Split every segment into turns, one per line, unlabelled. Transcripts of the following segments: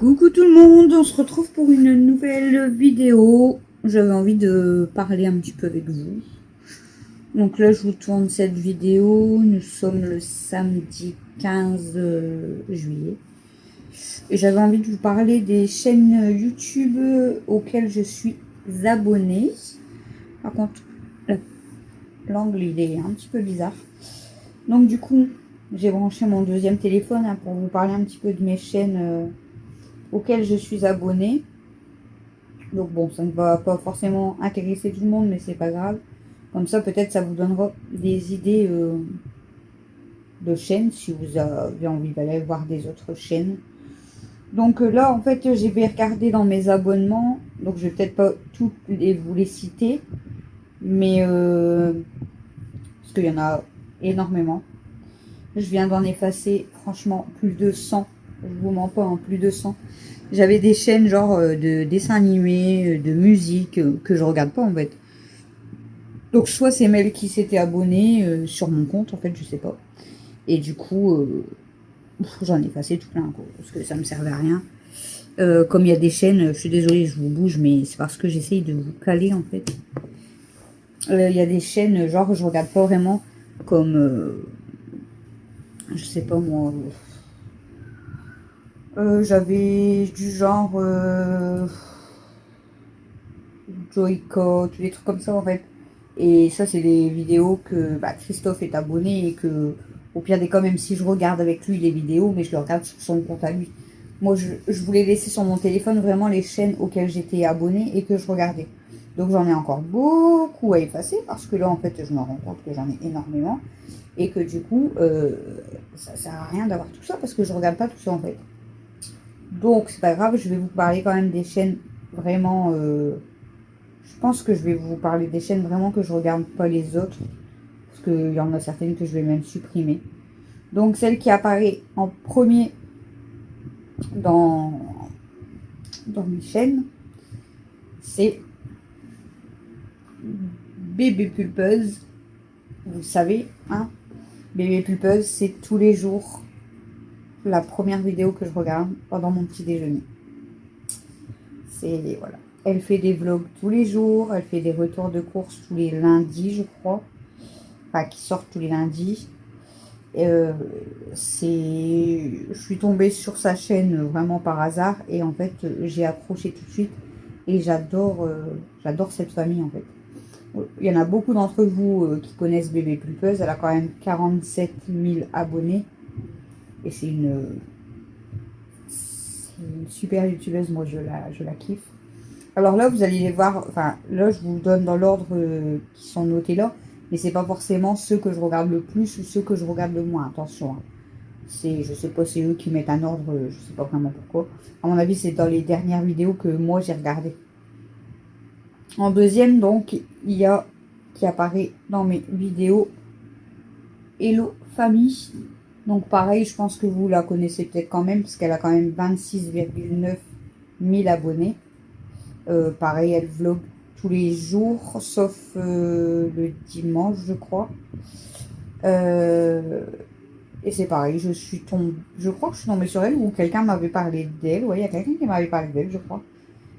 Coucou tout le monde, on se retrouve pour une nouvelle vidéo. J'avais envie de parler un petit peu avec vous. Donc là, je vous tourne cette vidéo. Nous sommes le samedi 15 juillet. Et j'avais envie de vous parler des chaînes YouTube auxquelles je suis abonnée. Par contre, l'angle, il est un petit peu bizarre. Donc du coup, j'ai branché mon deuxième téléphone pour vous parler un petit peu de mes chaînes auxquelles je suis abonnée. Donc bon, ça ne va pas forcément intéresser tout le monde, mais c'est pas grave. Comme ça, peut-être ça vous donnera des idées de chaînes si vous avez envie d'aller voir des autres chaînes. Donc là, en fait, j'ai regardé dans mes abonnements. Donc je vais peut-être pas toutes vous les citer, mais parce qu'il y en a énormément. Je viens d'en effacer, franchement, plus de 100. Je vous mens pas, en plus de 100. J'avais des chaînes genre de dessins animés, de musique, que je regarde pas en fait. Donc soit c'est Mel qui s'était abonné sur mon compte, en fait, je sais pas. Et du coup, j'en ai effacé tout plein, quoi, parce que ça me servait à rien. Comme il y a des chaînes, je suis désolée, je vous bouge, mais c'est parce que j'essaye de vous caler, en fait. Il y a des chaînes, genre, je regarde pas vraiment, comme, je sais pas moi... j'avais du genre Joico, tous les trucs comme ça en fait. Et ça, c'est des vidéos que Christophe est abonné et que, au pire des cas, même si je regarde avec lui les vidéos, mais je le regarde sur son compte à lui. Moi, je voulais laisser sur mon téléphone vraiment les chaînes auxquelles j'étais abonné et que je regardais. Donc j'en ai encore beaucoup à effacer parce que là, en fait, je me rends compte que j'en ai énormément et que du coup, ça sert à rien d'avoir tout ça parce que je regarde pas tout ça en fait. Donc, c'est pas grave, je vais vous parler quand même des chaînes vraiment... je pense que je vais vous parler des chaînes vraiment que je regarde pas les autres. Parce qu'il y en a certaines que je vais même supprimer. Donc, celle qui apparaît en premier dans mes chaînes, c'est Bébé Pulpeuse. Vous savez, hein, Bébé Pulpeuse, c'est tous les jours la première vidéo que je regarde pendant mon petit déjeuner. C'est, voilà. Elle fait des vlogs tous les jours, elle fait des retours de course tous les lundis, je crois. Enfin, qui sortent tous les lundis. Je suis tombée sur sa chaîne vraiment par hasard et en fait, j'ai accroché tout de suite et j'adore cette famille en fait. Il y en a beaucoup d'entre vous qui connaissent Bébé Pulpeuse, elle a quand même 47 000 abonnés et c'est une super youtubeuse, moi je la kiffe. Alors là, vous allez les voir, enfin là je vous donne dans l'ordre qui sont notés là, mais c'est pas forcément ceux que je regarde le plus ou ceux que je regarde le moins, attention. Hein. Je sais pas, c'est eux qui mettent un ordre, je sais pas vraiment pourquoi. À mon avis, c'est dans les dernières vidéos que moi j'ai regardé. En deuxième, donc, il y a qui apparaît dans mes vidéos Hello Famille. Donc pareil, je pense que vous la connaissez peut-être quand même, parce qu'elle a quand même 26,9 000 abonnés. Pareil, elle vlog tous les jours, sauf le dimanche, je crois. Et c'est pareil, je crois que je suis tombée sur elle ou quelqu'un m'avait parlé d'elle. Ouais, il y a quelqu'un qui m'avait parlé d'elle, je crois.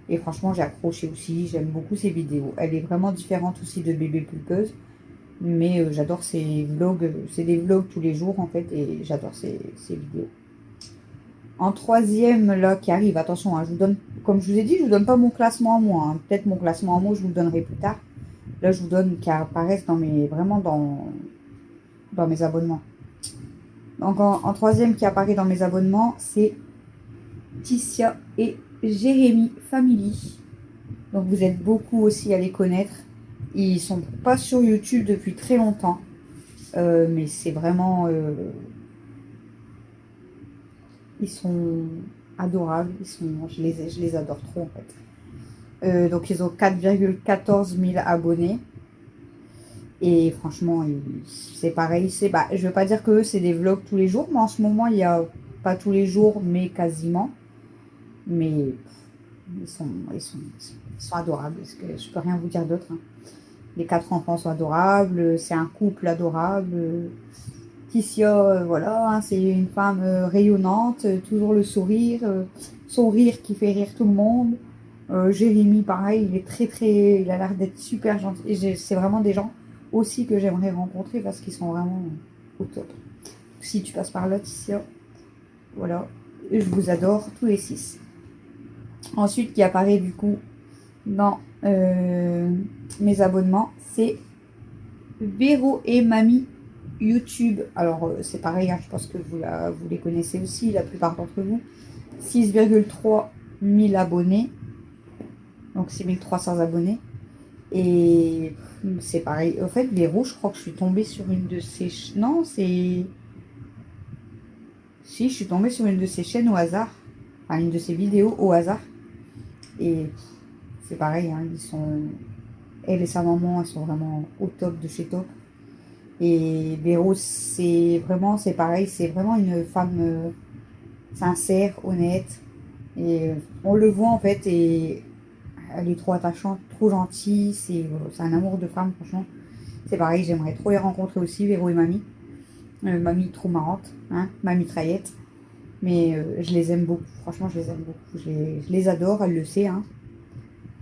Et franchement, j'ai accroché aussi, j'aime beaucoup ses vidéos. Elle est vraiment différente aussi de Bébé Pulpeuse. Mais j'adore ses vlogs, c'est des vlogs tous les jours en fait, et j'adore ses vidéos. En troisième, là, qui arrive, attention, hein, je vous donne, comme je vous ai dit, je vous donne pas mon classement en mots. Hein. Peut-être mon classement en mots, je vous le donnerai plus tard. Là, je vous donne qui apparaissent vraiment dans mes abonnements. Donc, en troisième qui apparaît dans mes abonnements, c'est Ticia et Jérémy Family. Donc, vous êtes beaucoup aussi à les connaître. Ils sont pas sur YouTube depuis très longtemps. Mais c'est vraiment... ils sont adorables. Je les adore trop, en fait. Donc, ils ont 4,14 000 abonnés. Et franchement, c'est pareil. Je ne veux pas dire que c'est des vlogs tous les jours, mais en ce moment, il n'y a pas tous les jours, mais quasiment. Mais ils sont adorables. Parce que je peux rien vous dire d'autre. Hein. Les 4 enfants sont adorables. C'est un couple adorable. Ticia, voilà, hein, c'est une femme rayonnante, toujours le sourire. son rire qui fait rire tout le monde. Jérémy, pareil, il est il a l'air d'être super gentil. Et c'est vraiment des gens aussi que j'aimerais rencontrer parce qu'ils sont vraiment au top. Si tu passes par là, Ticia, voilà, je vous adore tous les 6. Ensuite, qui apparaît du coup dans mes abonnements, c'est Véro et Mamie YouTube. Alors, c'est pareil, hein, je pense que vous les connaissez aussi, la plupart d'entre vous. 6,3 000 abonnés. Donc, 6300 abonnés. Et c'est pareil. En fait, Véro, je crois que je suis tombée sur une de ses... Non, c'est... Si, je suis tombée sur une de ses chaînes au hasard. Enfin, une de ses vidéos au hasard. Et c'est pareil, hein, ils sont... Elle et sa maman, elles sont vraiment au top de chez top. Et Véro, c'est pareil, c'est vraiment une femme sincère, honnête. Et on le voit en fait, et elle est trop attachante, trop gentille. C'est un amour de femme, franchement. C'est pareil, j'aimerais trop les rencontrer aussi, Véro et Mamie. Mamie trop marrante, hein, Mamie Traillette. Mais je les aime beaucoup, franchement, je les aime beaucoup. Je les adore, elle le sait. Hein.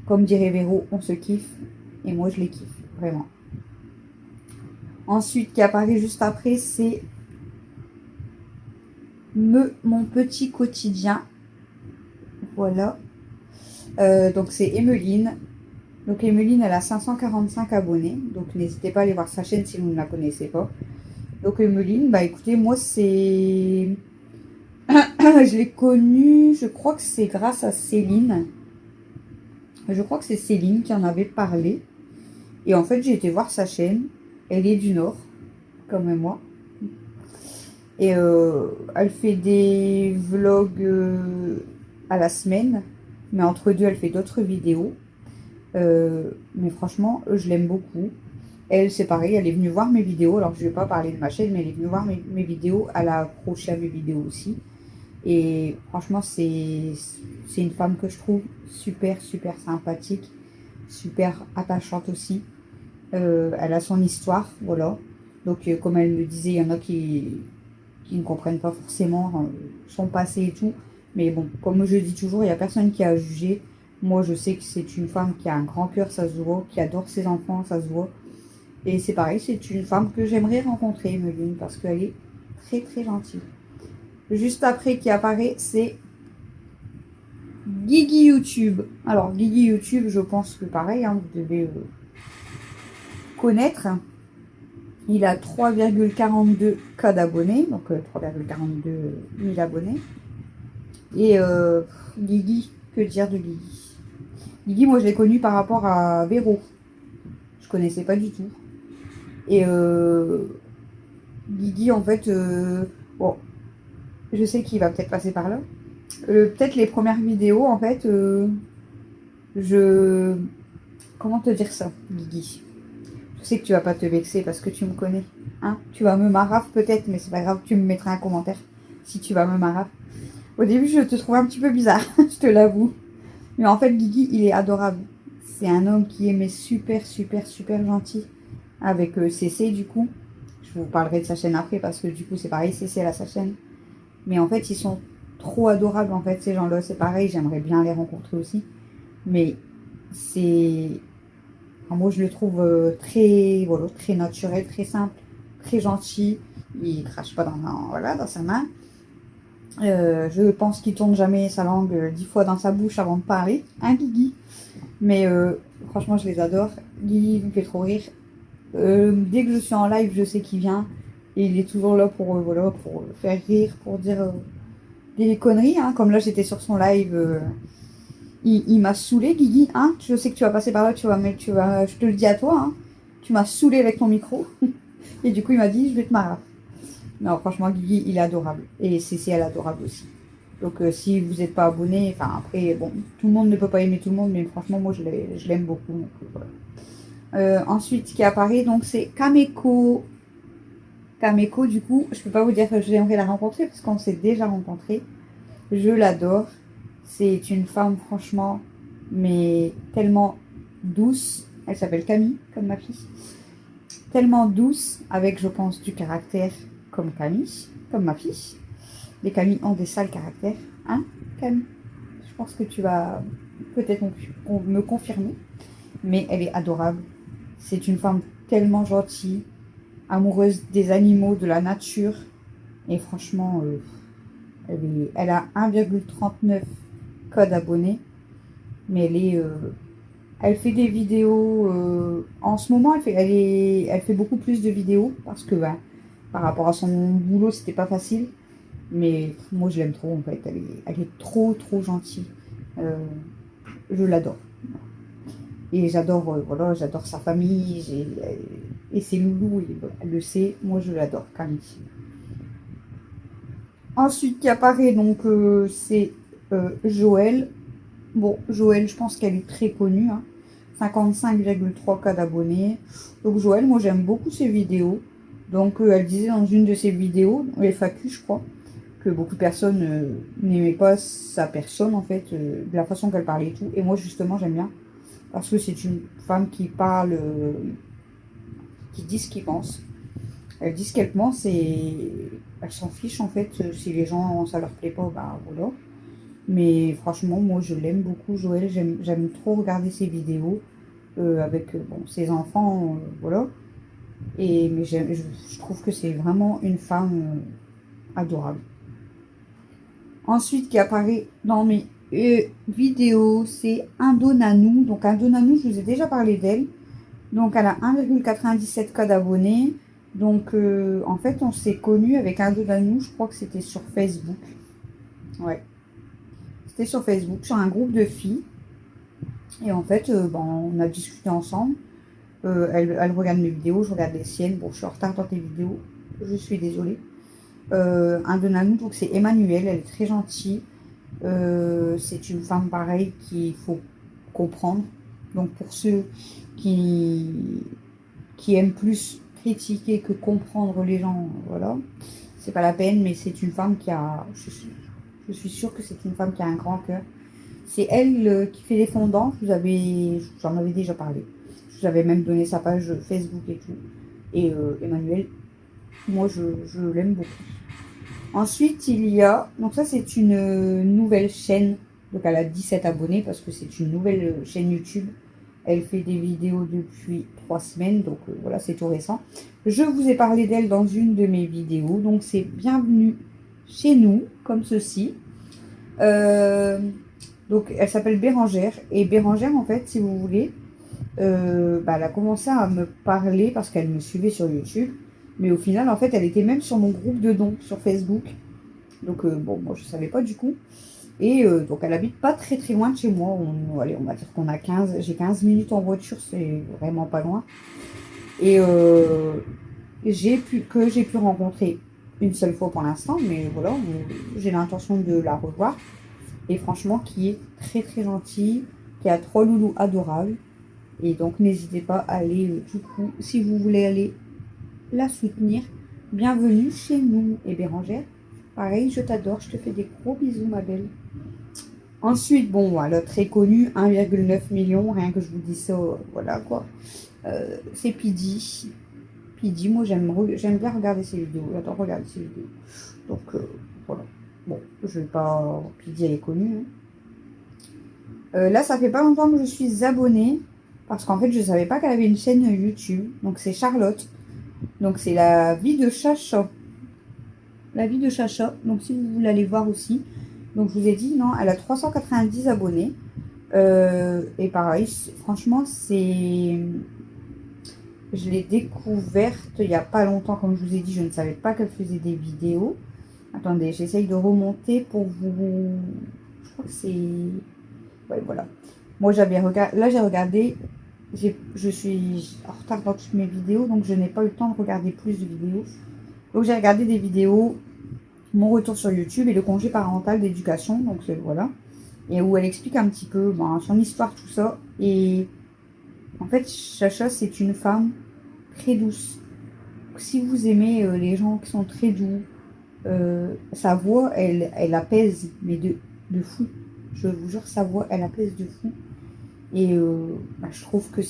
Comme dirait Véro, on se kiffe. Et moi, je les kiffe, vraiment. Ensuite, qui apparaît juste après, c'est mon petit quotidien. Voilà. Donc, c'est Emeline. Donc, Emeline, elle a 545 abonnés. Donc, n'hésitez pas à aller voir sa chaîne si vous ne la connaissez pas. Donc, Emeline, bah écoutez, moi, c'est... je l'ai connue, je crois que c'est grâce à Céline. Je crois que c'est Céline qui en avait parlé. Et en fait, j'ai été voir sa chaîne. Elle est du Nord, comme moi. Et elle fait des vlogs à la semaine. Mais entre deux, elle fait d'autres vidéos. Mais franchement, je l'aime beaucoup. Elle, c'est pareil, elle est venue voir mes vidéos. Alors, je ne vais pas parler de ma chaîne, mais elle est venue voir mes vidéos. Elle a accroché à mes vidéos aussi. Et franchement, c'est une femme que je trouve super, super sympathique. Super attachante aussi. Elle a son histoire, voilà. Donc, comme elle me disait, il y en a qui ne comprennent pas forcément son passé et tout. Mais bon, comme je dis toujours, il n'y a personne qui a jugé. Moi, je sais que c'est une femme qui a un grand cœur, ça se voit, qui adore ses enfants, ça se voit. Et c'est pareil, c'est une femme que j'aimerais rencontrer, Meline, parce qu'elle est très, très gentille. Juste après qui apparaît, c'est Guigui YouTube. Alors, Guigui YouTube, je pense que pareil, hein, vous devez connaître. Il a 3,42 k d'abonnés, donc 3,42 000 abonnés. Et Guigui, que dire de Guigui? Guigui, moi je l'ai connu par rapport à Véro. Je connaissais pas du tout. Et Guigui, en fait, bon, je sais qu'il va peut-être passer par là. Peut-être les premières vidéos, en fait, comment te dire ça, Guigui? Je sais que tu vas pas te vexer parce que tu me connais. Hein, tu vas me maraf peut-être, mais c'est pas grave, tu me mettras un commentaire si tu vas me maraf. Au début, je te trouvais un petit peu bizarre, je te l'avoue. Mais en fait, Guigui, il est adorable. C'est un homme qui est mais super, super, super gentil. Avec CC, du coup. Je vous parlerai de sa chaîne après parce que du coup, c'est pareil, CC, elle a sa chaîne. Mais en fait, ils sont trop adorables, en fait, ces gens-là. C'est pareil, j'aimerais bien les rencontrer aussi. Mais c'est... Enfin, moi, je le trouve voilà, très naturel, très simple, très gentil. Il crache pas dans sa main. Je pense qu'il tourne jamais sa langue 10 fois dans sa bouche avant de parler. Hein, Guigui? Mais franchement, je les adore. Guigui me fait trop rire. Dès que je suis en live, je sais qu'il vient. Et il est toujours là pour, voilà, pour faire rire, pour dire des conneries. Hein. Comme là, j'étais sur son live. Il m'a saoulé, Guigui. Hein. Je sais que tu vas passer par là, je te le dis à toi. Hein. Tu m'as saoulé avec ton micro. Et du coup, il m'a dit, je vais te marrer. Non, franchement, Guigui, il est adorable. Et Cécile, elle est adorable aussi. Donc, si vous n'êtes pas abonné, enfin, après, bon, tout le monde ne peut pas aimer tout le monde, mais franchement, moi, je l'aime beaucoup. Donc, voilà. Ensuite, ce qui apparaît, donc, c'est Kameko. Kameko, du coup, je peux pas vous dire que j'aimerais la rencontrer, parce qu'on s'est déjà rencontrés. Je l'adore. C'est une femme, franchement, mais tellement douce. Elle s'appelle Camille, comme ma fille. Tellement douce, avec, je pense, du caractère comme Camille, comme ma fille. Les Camille ont des sales caractères, hein, Camille? Je pense que tu vas peut-être me confirmer. Mais elle est adorable. C'est une femme tellement gentille, amoureuse des animaux, de la nature. Et franchement, elle a 1,39 code abonnés. Mais elle fait des vidéos. En ce moment, elle fait beaucoup plus de vidéos parce que par rapport à son boulot, c'était pas facile. Mais moi, je l'aime trop en fait. Elle est trop, trop gentille. Euh, je l'adore. Et j'adore voilà, j'adore sa famille. Et ses loulous, elle le sait. Moi, je l'adore, Camille. Ensuite, qui apparaît, donc, c'est Joël. Bon, Joël, je pense qu'elle est très connue. Hein. 55,3 k d'abonnés. Donc, Joël, moi, j'aime beaucoup ses vidéos. Donc, elle disait dans une de ses vidéos, FAQ, je crois, que beaucoup de personnes n'aimaient pas sa personne, en fait, de la façon qu'elle parlait et tout. Et moi, justement, j'aime bien. Parce que c'est une femme qui parle, qui dit ce qu'elle pense. Elle dit ce qu'elle pense et elle s'en fiche, en fait. Si les gens, ça leur plaît pas, bah voilà. Mais franchement, moi, je l'aime beaucoup, Joël. J'aime trop regarder ses vidéos avec bon, ses enfants, voilà. Mais je trouve que c'est vraiment une femme adorable. Ensuite, qui apparaît dans mes vidéos, c'est Indonanou. Donc, Indonanou, je vous ai déjà parlé d'elle. Donc, elle a 1,97 k d'abonnés. Donc, en fait, on s'est connus avec Indonanou. Je crois que c'était sur Facebook. Ouais. C'était sur Facebook, sur un groupe de filles. Et en fait, on a discuté ensemble. Elle regarde mes vidéos, je regarde les siennes. Bon, je suis en retard dans tes vidéos. Je suis désolée. Un de Nanou, donc c'est Emmanuel. Elle est très gentille. C'est une femme pareille qu'il faut comprendre. Donc pour ceux qui, qui aiment plus critiquer que comprendre les gens, voilà, c'est pas la peine, mais c'est une femme qui a, je suis sûre que c'est une femme qui a un grand cœur. C'est elle qui fait les fondants, j'en avais déjà parlé. Je vous avais même donné sa page Facebook et tout. Et Emmanuel, moi je l'aime beaucoup. Ensuite, il y a, donc ça c'est une nouvelle chaîne, donc elle a 17 abonnés parce que c'est une nouvelle chaîne YouTube. Elle fait des vidéos depuis 3 semaines, donc voilà, c'est tout récent. Je vous ai parlé d'elle dans une de mes vidéos, donc c'est Bienvenue chez nous, comme ceci. Donc elle s'appelle Bérangère, et Bérangère, en fait, si vous voulez, elle a commencé à me parler parce qu'elle me suivait sur YouTube. Mais au final, en fait, elle était même sur mon groupe de dons sur Facebook. Donc, bon, moi, je savais pas du coup. Et donc, elle habite pas très très loin de chez moi. Allez, on va dire qu'on a 15... J'ai 15 minutes en voiture, c'est vraiment pas loin. Et j'ai pu rencontrer une seule fois pour l'instant. Mais voilà, j'ai l'intention de la revoir. Et franchement, qui est très très gentille, qui a 3 loulous adorables. Et donc, n'hésitez pas à aller, du coup, si vous voulez aller la soutenir. Bienvenue chez nous. Et Bérangère, pareil, je t'adore, je te fais des gros bisous, ma belle. Ensuite, bon, voilà, très connu, 1,9 million, rien que je vous dis ça, voilà quoi. C'est Pidi. Pidi, moi j'aime bien regarder ses vidéos, j'adore regarder ses vidéos. Donc, voilà. Bon, je vais pas... Pidi, elle est connue. Hein. Là, ça fait pas longtemps que je suis abonnée, parce qu'en fait, je savais pas qu'elle avait une chaîne YouTube. Donc, c'est Charlotte. Donc, c'est la vie de Chacha. La vie de Chacha. Donc, si vous voulez aller voir aussi. Donc, je vous ai dit, non, elle a 390 abonnés. Et pareil, franchement, c'est... Je l'ai découverte il n'y a pas longtemps, comme je vous ai dit, je ne savais pas qu'elle faisait des vidéos. Attendez, j'essaye de remonter pour vous... Je crois que c'est... Ouais, voilà. Moi, j'avais regardé... Là, j'ai regardé... Je suis en retard dans toutes mes vidéos, donc je n'ai pas eu le temps de regarder plus de vidéos. Donc, j'ai regardé des vidéos, mon retour sur YouTube et le congé parental d'éducation, donc voilà. Et où elle explique un petit peu son histoire, tout ça. Et en fait, Chacha, c'est une femme très douce. Si vous aimez les gens qui sont très doux, sa voix, elle apaise, mais de fou. Je vous jure, sa voix, elle apaise de fou. Et je trouve que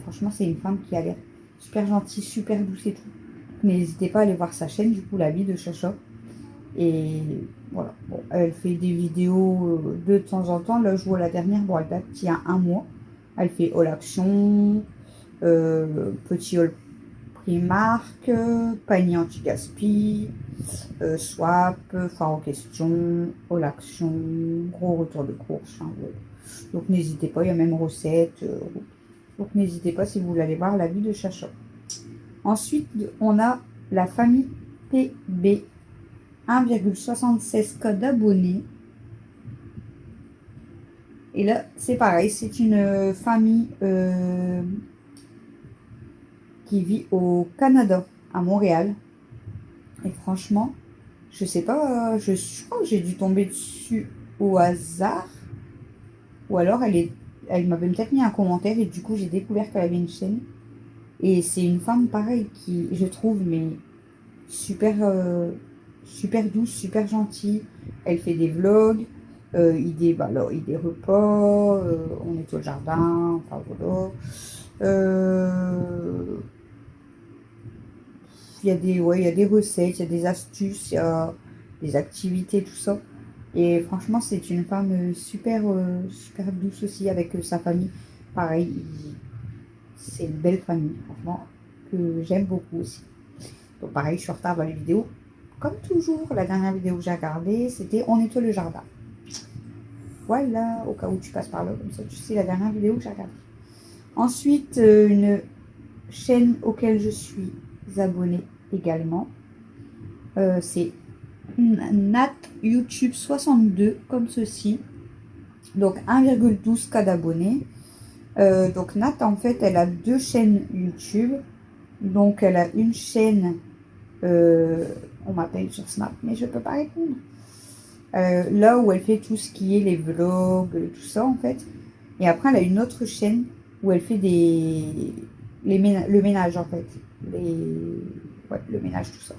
franchement, c'est une femme qui a l'air super gentille, super douce et tout. N'hésitez pas à aller voir sa chaîne, du coup, La vie de Chacha. Et voilà, bon, elle fait des vidéos de temps en temps. Là, je vois la dernière, bon, elle date il y a un mois. Elle fait All Action, petit haul Primark, panier anti-gaspi, swap, foire aux questions, All Action, gros retour de course. Hein, ouais. Donc n'hésitez pas, il y a même recettes. Donc n'hésitez pas si vous voulez aller voir la vie de Chacha. Ensuite, on a la famille PB, 1,76 code d'abonnés. Et là, c'est pareil, c'est une famille qui vit au Canada, à Montréal. Et franchement, je sais pas, je crois que j'ai dû tomber dessus au hasard. Ou alors elle m'avait peut-être mis un commentaire et du coup j'ai découvert qu'elle avait une chaîne. Et c'est une femme pareille qui, je trouve, mais super, super douce, super gentille. Elle fait des vlogs, idées repas, on est au jardin, enfin voilà. Il y a il y a des recettes, il y a des astuces, il y a des activités, tout ça. Et franchement, c'est une femme super, super douce aussi avec sa famille. Pareil, c'est une belle famille, franchement, que j'aime beaucoup aussi. Donc pareil, je suis en retard dans les vidéos. Comme toujours, la dernière vidéo que j'ai regardée, c'était On nettoie le jardin. Voilà, au cas où tu passes par là, comme ça tu sais la dernière vidéo que j'ai regardée. Ensuite, une chaîne auquel je suis abonnée également. C'est Nat YouTube 62, comme ceci. Donc 1,12K d'abonnés. Donc Nat, en fait, elle a deux chaînes YouTube. Donc elle a une chaîne, on m'appelle sur Snap, mais je peux pas répondre. Là où elle fait tout ce qui est les vlogs, tout ça en fait. Et après elle a une autre chaîne où elle fait le ménage en fait. Ouais, le ménage, tout ça.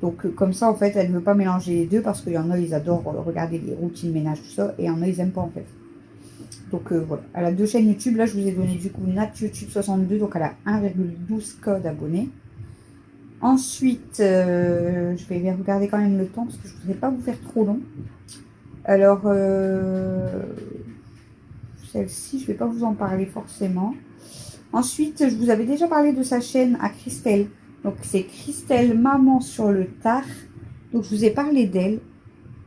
Donc comme ça en fait elle ne veut pas mélanger les deux parce qu'il y en a ils adorent regarder les routines ménage tout ça et il y en a ils aiment pas en fait. Donc voilà, elle a deux chaînes YouTube, là je vous ai donné du coup Nat YouTube 62, donc elle a 1,12K d'abonnés. Ensuite, je vais regarder quand même le temps parce que je ne voudrais pas vous faire trop long. Alors, celle-ci, je ne vais pas vous en parler forcément. Ensuite, je vous avais déjà parlé de sa chaîne à Christelle. Donc, c'est Christelle Maman sur le tard. Donc, je vous ai parlé d'elle.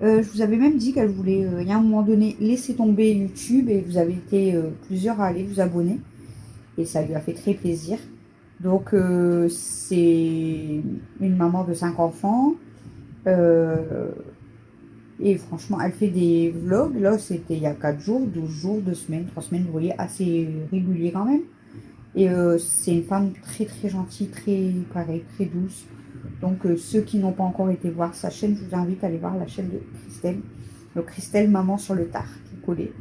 Je vous avais même dit qu'elle voulait, il y a un moment donné, laisser tomber YouTube. Et vous avez été plusieurs à aller vous abonner. Et ça lui a fait très plaisir. Donc, c'est une maman de 5 enfants. Et franchement, elle fait des vlogs. Là, c'était il y a 4 jours, 12 jours, 2 semaines, 3 semaines. Vous voyez, assez régulier quand même. Et c'est une femme très très gentille, très pareil, très douce. Donc, ceux qui n'ont pas encore été voir sa chaîne, je vous invite à aller voir la chaîne de Christelle. Donc, Christelle Maman sur le tard, qui est collée.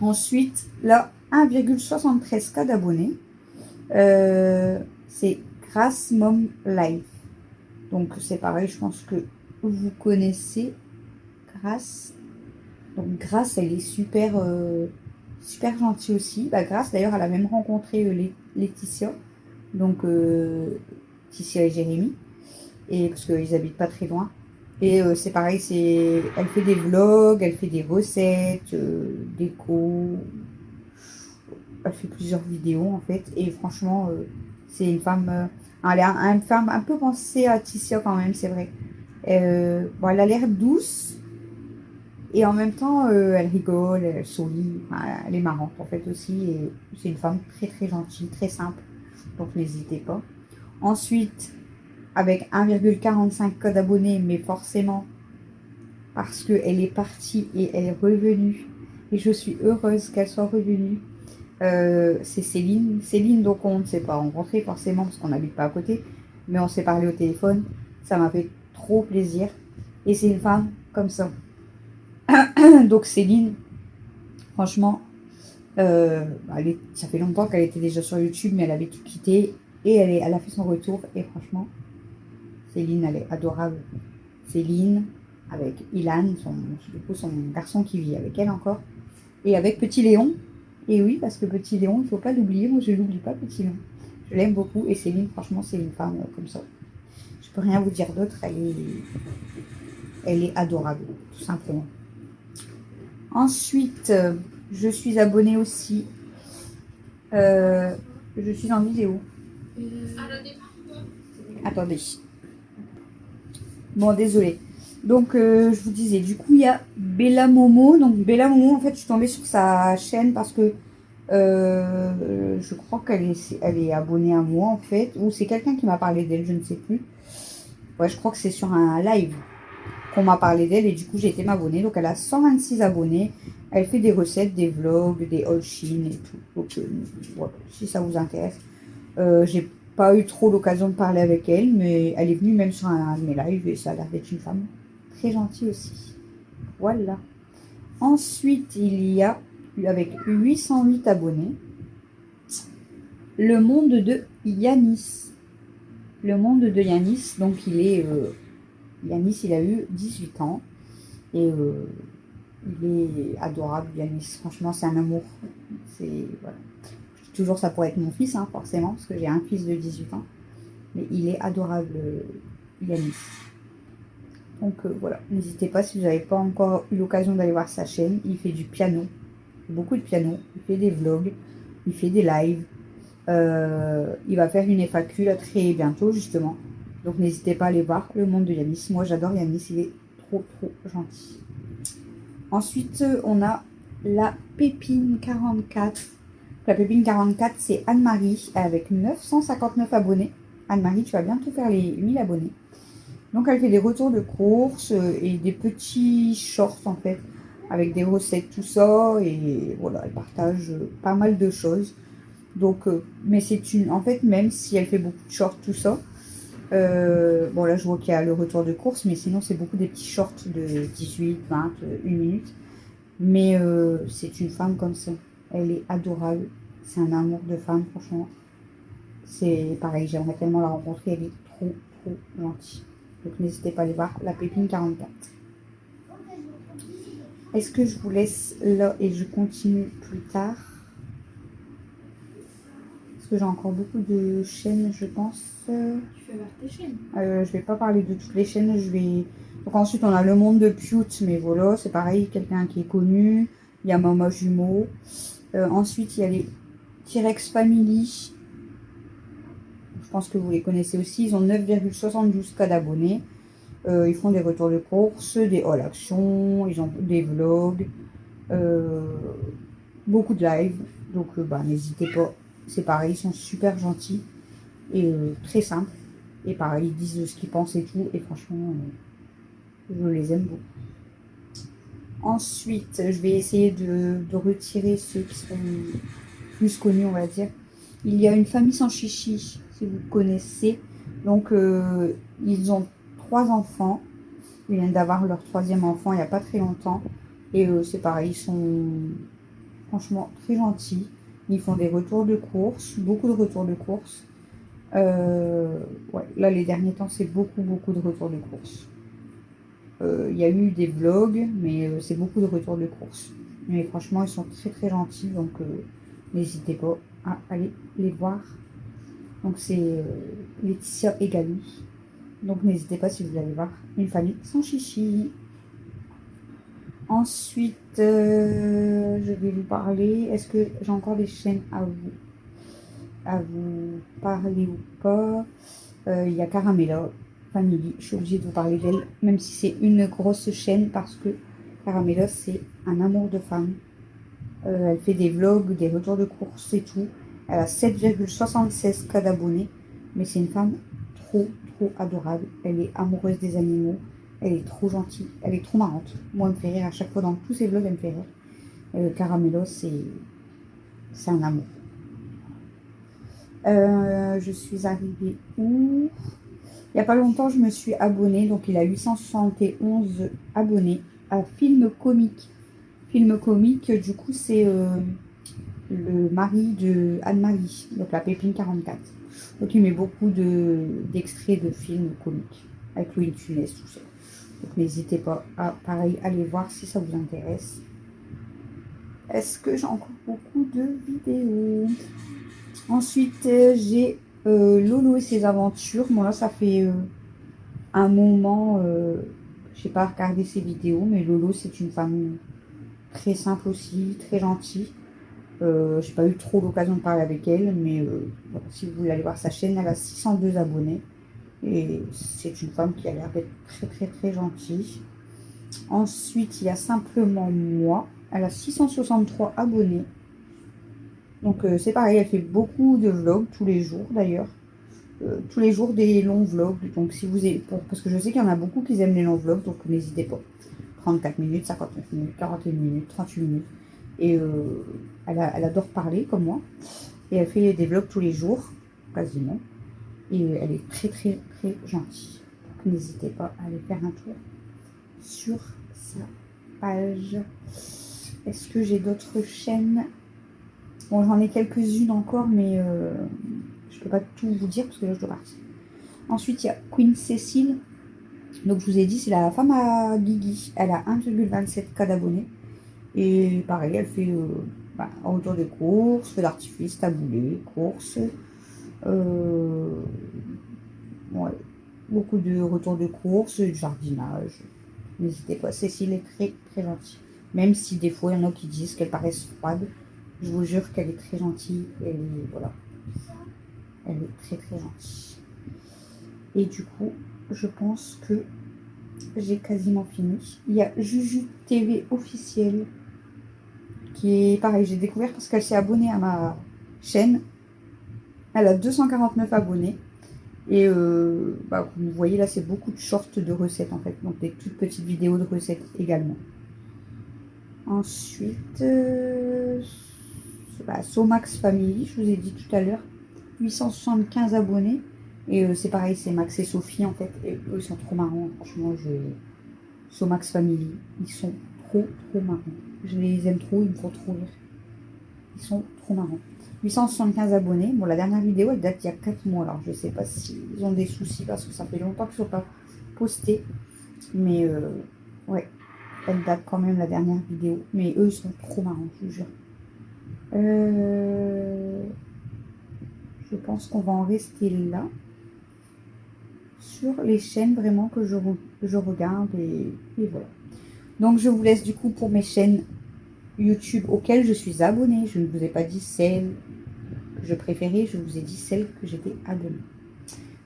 Ensuite, là, 1,73K d'abonnés. C'est Grace Mom Life. Donc c'est pareil, je pense que vous connaissez Grace. Donc Grace, elle est super, super gentille aussi. Bah, Grace, d'ailleurs, elle a même rencontré Laetitia. Donc Laetitia et Jérémy. Et parce qu'ils habitent pas très loin. Et c'est pareil, elle fait des vlogs, elle fait des recettes, déco. Elle fait plusieurs vidéos en fait. Et franchement, c'est une femme. Elle a une femme un peu pensée à Ticia quand même, c'est vrai. Bon, elle a l'air douce. Et en même temps, elle rigole, elle sourit. Enfin, elle est marrante en fait aussi. Et c'est une femme très très gentille, très simple. Donc n'hésitez pas. Ensuite, avec 1,45 code d'abonnés, mais forcément, parce qu'elle est partie et elle est revenue. Et je suis heureuse qu'elle soit revenue. C'est Céline. Céline, donc on ne s'est pas rencontrés forcément parce qu'on n'habite pas à côté, mais on s'est parlé au téléphone. Ça m'a fait trop plaisir. Et c'est une femme comme ça. Donc Céline, franchement, ça fait longtemps qu'elle était déjà sur YouTube, mais elle avait tout quitté. Et elle a fait son retour. Et franchement, Céline, elle est adorable. Céline, avec Ilan, son garçon qui vit avec elle encore. Et avec Petit Léon. Et oui, parce que Petit Léon, il ne faut pas l'oublier. Moi, je ne l'oublie pas, Petit Léon. Je l'aime beaucoup. Et Céline, franchement, c'est une femme comme ça. Je peux rien vous dire d'autre. Elle est adorable, tout simplement. Ensuite, je suis abonnée aussi. Je suis en vidéo. Attendez. Bon, désolé. Donc, je vous disais, du coup, il y a Bella Momo. Donc, Bella Momo, en fait, je suis tombée sur sa chaîne parce que je crois elle est abonnée à moi, en fait. Ou c'est quelqu'un qui m'a parlé d'elle, je ne sais plus. Ouais, je crois que c'est sur un live qu'on m'a parlé d'elle et du coup, j'ai été m'abonner. Donc, elle a 126 abonnés. Elle fait des recettes, des vlogs, des haul Shein et tout. Donc, voilà, si ça vous intéresse. J'ai pas eu trop l'occasion de parler avec elle, mais elle est venue même sur un de mes lives et ça a l'air d'être une femme très gentille aussi. Voilà. Ensuite, il y a, avec 808 abonnés, le monde de Yanis. Le monde de Yanis, donc Yanis, il a eu 18 ans et il est adorable, Yanis. Franchement, c'est un amour. Voilà. Toujours, ça pourrait être mon fils, hein, forcément, parce que j'ai un fils de 18 ans. Mais il est adorable, Yanis. Donc voilà, n'hésitez pas si vous n'avez pas encore eu l'occasion d'aller voir sa chaîne. Il fait du piano, beaucoup de piano. Il fait des vlogs, il fait des lives. Il va faire une FAQ là très bientôt, justement. Donc n'hésitez pas à aller voir le monde de Yanis. Moi, j'adore Yanis, il est trop gentil. Ensuite, on a la Pépine 44. La Pépine 44, c'est Anne-Marie avec 959 abonnés. Anne-Marie, tu vas bientôt faire les 1000 abonnés. Donc, elle fait des retours de courses et des petits shorts, en fait, avec des recettes, tout ça. Et voilà, elle partage pas mal de choses. Donc, mais c'est en fait, même si elle fait beaucoup de shorts, tout ça, bon, là, je vois qu'il y a le retour de course, mais sinon, c'est beaucoup des petits shorts de 18, 20, 1 minute. Mais c'est une femme comme ça. Elle est adorable. C'est un amour de femme, franchement. C'est pareil, j'aimerais tellement la rencontrer. Elle est trop gentille. Donc n'hésitez pas à aller voir la Pépine 44. Est-ce que je vous laisse là et je continue plus tard? Parce que j'ai encore beaucoup de chaînes, je pense.
Tu fais voir tes chaînes.
Je vais pas parler de toutes les chaînes. Donc ensuite, on a Le Monde de Pute, mais voilà, c'est pareil, quelqu'un qui est connu. Il y a Mama Jumeau. Ensuite, il y a les T-Rex Family. Je pense que vous les connaissez aussi. Ils ont 9,72 cas d'abonnés. Ils font des retours de course, des haul actions, ils ont des vlogs, beaucoup de live. Donc n'hésitez pas. C'est pareil, ils sont super gentils et très simples. Et pareil, ils disent ce qu'ils pensent et tout. Et franchement, je les aime beaucoup. Ensuite, je vais essayer de retirer ceux qui sont plus connus, on va dire. Il y a Une famille sans chichi, si vous connaissez. Donc, ils ont 3 enfants. Ils viennent d'avoir leur 3e enfant il n'y a pas très longtemps. Et c'est pareil, ils sont franchement très gentils. Ils font des retours de course, beaucoup de retours de course. Ouais, là, les derniers temps, c'est beaucoup de retours de course. Il y a eu des vlogs, mais c'est beaucoup de retours de course. Mais franchement, ils sont très gentils, donc n'hésitez pas à aller les voir. Donc c'est Laetitia et Gabi. Donc n'hésitez pas si vous allez voir Une famille sans chichi. Ensuite, je vais vous parler. Est-ce que j'ai encore des chaînes à vous parler ou pas? Il y a Caramella Family. Je suis obligée de vous parler d'elle, même si c'est une grosse chaîne, parce que Caramella, c'est un amour de femme. Elle fait des vlogs, des retours de course et tout. Elle a 7,76 cas d'abonnés, mais c'est une femme trop adorable. Elle est amoureuse des animaux. Elle est trop gentille. Elle est trop marrante. Moi, elle me fait rire à chaque fois dans tous ses vlogs, elle me fait rire. Caramello, c'est un amour. Je suis arrivée où? Il n'y a pas longtemps, je me suis abonnée. Donc, il a 871 abonnés à Film Comique. Film Comique, du coup, c'est le mari de Anne-Marie, donc la Pépine 44. Donc, il met beaucoup d'extraits de films comiques avec Louis de Funès, tout ça. Donc n'hésitez pas à, pareil, aller voir si ça vous intéresse. Est-ce que j'ai encore beaucoup de vidéos? Ensuite, j'ai Lolo et ses aventures. Bon là, ça fait un moment, je n'ai pas regardé ses vidéos, mais Lolo, c'est une femme très simple aussi, très gentille. J'ai pas eu trop l'occasion de parler avec elle, mais voilà, si vous voulez aller voir sa chaîne, elle a 602 abonnés. Et c'est une femme qui a l'air d'être très très très gentille. Ensuite, il y a simplement moi. Elle a 663 abonnés. Donc c'est pareil, elle fait beaucoup de vlogs tous les jours d'ailleurs. Tous les jours des longs vlogs. Donc si vous êtes, parce que je sais qu'il y en a beaucoup qui aiment les longs vlogs, donc n'hésitez pas. 34 minutes, 59 minutes, 41 minutes, 38 minutes. Et elle adore parler comme moi. Et elle fait des vlogs tous les jours, quasiment. Et elle est très très très gentille. Donc n'hésitez pas à aller faire un tour sur sa page. Est-ce que j'ai d'autres chaînes? Bon, j'en ai quelques-unes encore, mais je peux pas tout vous dire parce que là je dois partir. Ensuite, il y a Queen Cécile. Donc je vous ai dit, c'est la femme à Guigui. Elle a 1,27K d'abonnés. Et pareil, elle fait un retour de course, feu d'artifice, taboulé, course. Ouais, beaucoup de retours de course, du jardinage. N'hésitez pas, Cécile est très très gentille. Même si des fois il y en a qui disent qu'elle paraît froide, je vous jure qu'elle est très gentille. Et voilà, elle est très très gentille. Et du coup, je pense que j'ai quasiment fini. Il y a Juju TV officielle qui est pareil, j'ai découvert parce qu'elle s'est abonnée à ma chaîne. Elle a 249 abonnés. Et comme vous voyez là, c'est beaucoup de shorts de recettes en fait. Donc des toutes petites vidéos de recettes également. Ensuite, Somax Family, je vous ai dit tout à l'heure. 875 abonnés. Et c'est pareil, c'est Max et Sophie en fait. Et eux, ils sont trop marrants. Franchement, Somax Family, ils sont trop trop marrants. Je les aime trop, ils me font trop rire. Ils sont trop marrants. 875 abonnés. Bon, la dernière vidéo, elle date il y a 4 mois. Alors, je sais pas s'ils ont des soucis parce que ça fait longtemps qu'ils ne sont pas postés. Mais ouais, elle date quand même la dernière vidéo. Mais eux, ils sont trop marrants, je vous jure. Je pense qu'on va en rester là. Sur les chaînes vraiment que je regarde. Et voilà. Donc, je vous laisse du coup pour mes chaînes YouTube auxquelles je suis abonnée. Je ne vous ai pas dit celles que je préférais, je vous ai dit celles que j'étais abonnée.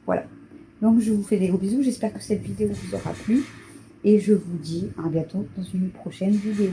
Voilà. Donc je vous fais des gros bisous. J'espère que cette vidéo vous aura plu. Et je vous dis à bientôt dans une prochaine vidéo.